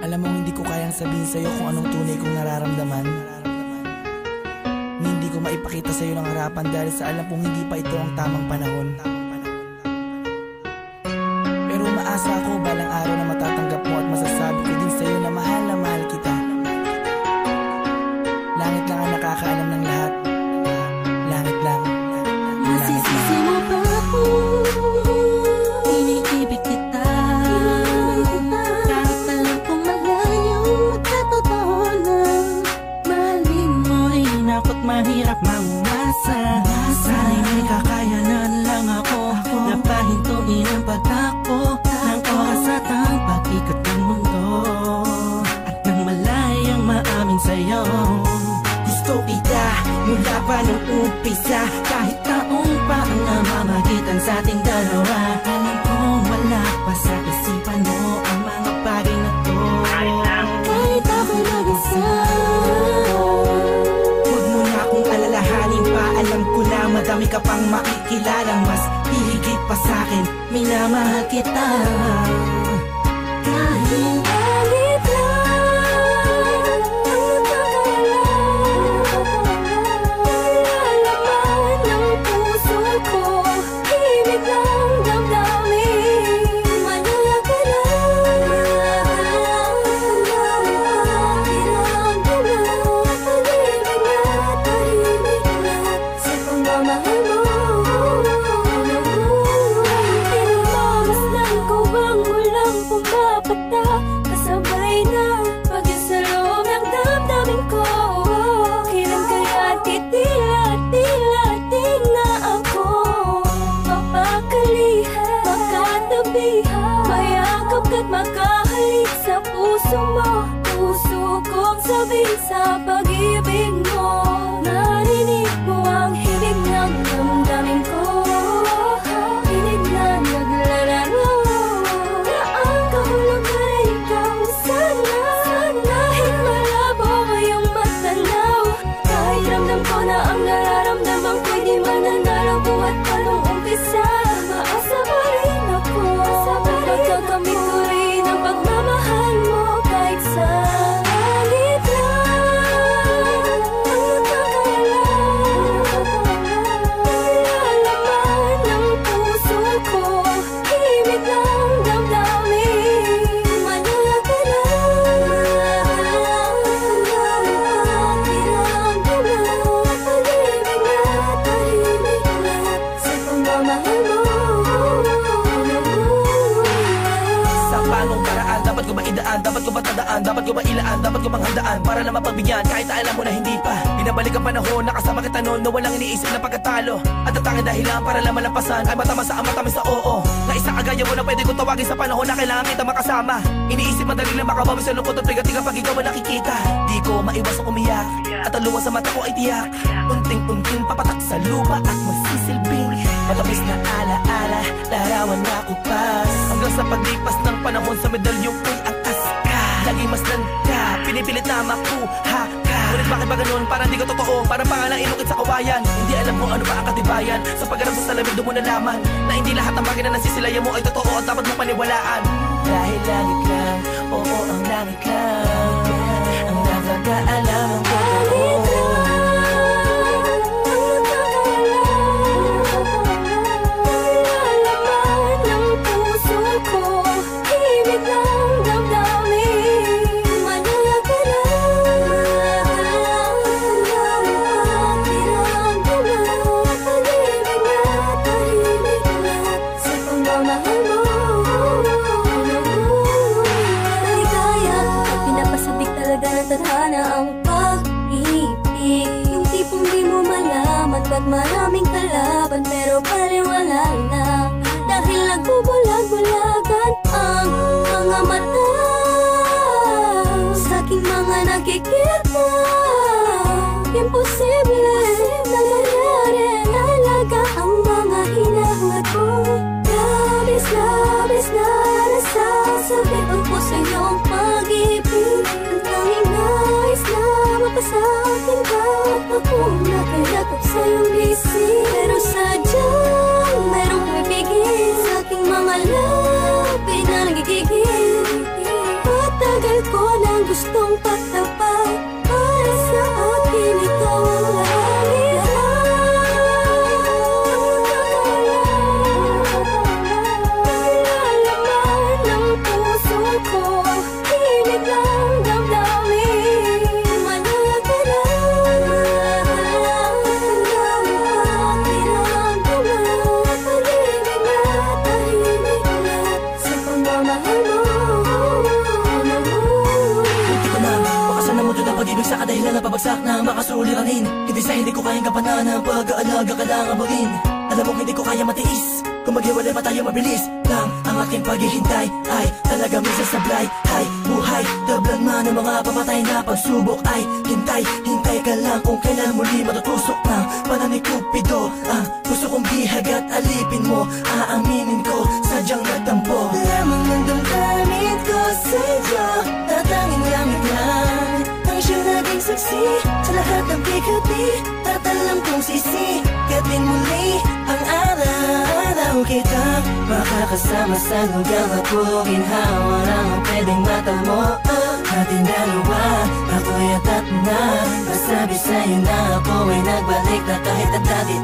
Alam mo, hindi ko kayang sabihin sa'yo kung anong tunay kong nararamdaman. Hindi ko maipakita sa'yo ng harapan dahil sa alam kong hindi pa ito ang tamang panahon. Pero umaasa ako balang araw na matatanggap mo at masasabi ko din sa'yo na mahal kita. Langit lang ang nakakaalam ng lahat. Langit lang. Nasisisi mo ba ako? Iniibig kita. Kahit alam kong malayo at totoo lang. Mahalin mo ay inakot mahirap maumasa. Sana'y may kakayanan lang ako na pahintuin ang pagtakbo ng oras at ang pag-ikot ng mundo. At nang malayang maamin sa'yo, gusto kita mula pa nung umpisa. Kahit taong pa ang namamagitan sa ating dalawa, alam kong wala pa sa isipan mo ang mga bagay na to. Kahit ako'y mag-isa, huwag mo na akong alalahanin pa. Alam ko na madami ka pang makikilalang mas hihigit pa sa'kin. Minamahal kita. Kahit alit lang ang nalalaman ng puso ko, ibig ng damdamin. Manala ka lang, pag-ibig na tahimik na sa pagmamahal mo. Masdan ko bang walang pumapata, kasabay na pag-isa loob ng damdamin ko. Kailan kaya't tila-tila-ting na ako mapakalihan, makatabihan, mayakap ka't makahalik sa puso mo. Puso kong sabihin sa pag-ibig mo, narinig mo ang himig ng damdamin ko. Hinig na naglalaro na ang kahulugan ay ikaw. Sana'y malabo ngayong matanaw. Kahit ramdam ko na ang nararamdaman ko'y di mananalo. Buhat pa nung umpisa, maasa pa rin ako. Pagkakamit ko rin ang pagmamahal mo. Kahit saglit lang ang nalalaman ng puso ko, ibig ng damdamin. Manala ka lang, pag-ibig na tahimik na sa pagmamahal mo. Sa panong paraan, dapat ko ba idaan? Dapat ko ba tandaan? Dapat ko ba ilaan? Dapat ko bang handaan para na mapagbigyan kahit na alam mo na hindi pa? Binabalik ang panahon, nakasama kita noon na walang iniisip na pagkatalo. At ang tanging dahilan para lang malampasan ay matama sa matamis sa oo. Na isang kagaya mo na pwede kong tawagin sa panahon na kailangan kita makasama. Iniisip madali lang makabawi sa lungkot at bigat-bigat pag ikaw ang nakikita. Di ko maiwasang umiyak at ang luha sa mata ko ay tiyak. Unting-unting papatak sa lupa at magsisilbing matamis na ala-ala, larawan na kupas. Hanggang sa paglipas ng panahon sa medalyong ko'y angkas ka. Lagi masdan ka, pinipilit na makuha ka. Ngunit bakit ba ganun? Parang di ko totoo, parang pangalang inukit sa kawayan. Hindi alam kung ano pa ang katibayan. Sa pagkaramdam sa lamig doon mo nalaman na hindi lahat ng bagay na nasisilayan mo ay totoo at dapat mo paniwalaan. Dahil langit lang, oo ang langit lang ang nakakaalam ang totoo. Tadhana ang pag-ibig, yung tipong di mo malaman pag maraming kalaban, pero paliwala na dahil nagbubulag-bulagan ang mga mata sa aking mga nakikita. Imposible na mangyari, talaga ang mga hinahangad ko. Labis na nasasabit ang puso iyong pag-ibig. Ang tanging nais na mapasakin ka, ako nakayakap sa iyong bisig. Pero sadyang merong pumipigil sa aking mga labi na nagigigil. Patagal ko gustong patapat. Para sa akin ikaw ang langit. Nilalaman ng puso ko, tinig ng damdamin. Manatag ka lang, pag-ibig na tahimik na sa pagmamahal mo. Hindi ko na makasan na mundo ng pag-ibig sa kadahilan na pabagsak na makasuliranin. Hindi sa hindi ko kayang kapanan ang pag-aalaga ka lang abutin. Alam mo hindi ko kaya matiis, kung maghiwalay pa tayo mabilis lang ang aking paghihintay ay talaga minsan sablay. Hay, buhay, tablan man ng mga papatay na pagsubok ay hintay, hintay ka lang kung kailan muli matutusok ng panahon ni Cupido. Ang gusto kong bihag at alipin mo, aaminin ko, sadyang nagtampo. Lamang ng damdamin ko sa'yo, tatanging langit lang ang siyang naging saksi sa lahat ng bigati. Tatalam kong sisikatin muli ang araw kita makakasama sa lugar na puro ginhawa lang ang pwedeng matamo. Ating dalawa, ako'y atat na masabi sa'yo na ako ay nagbalik na kahit at dati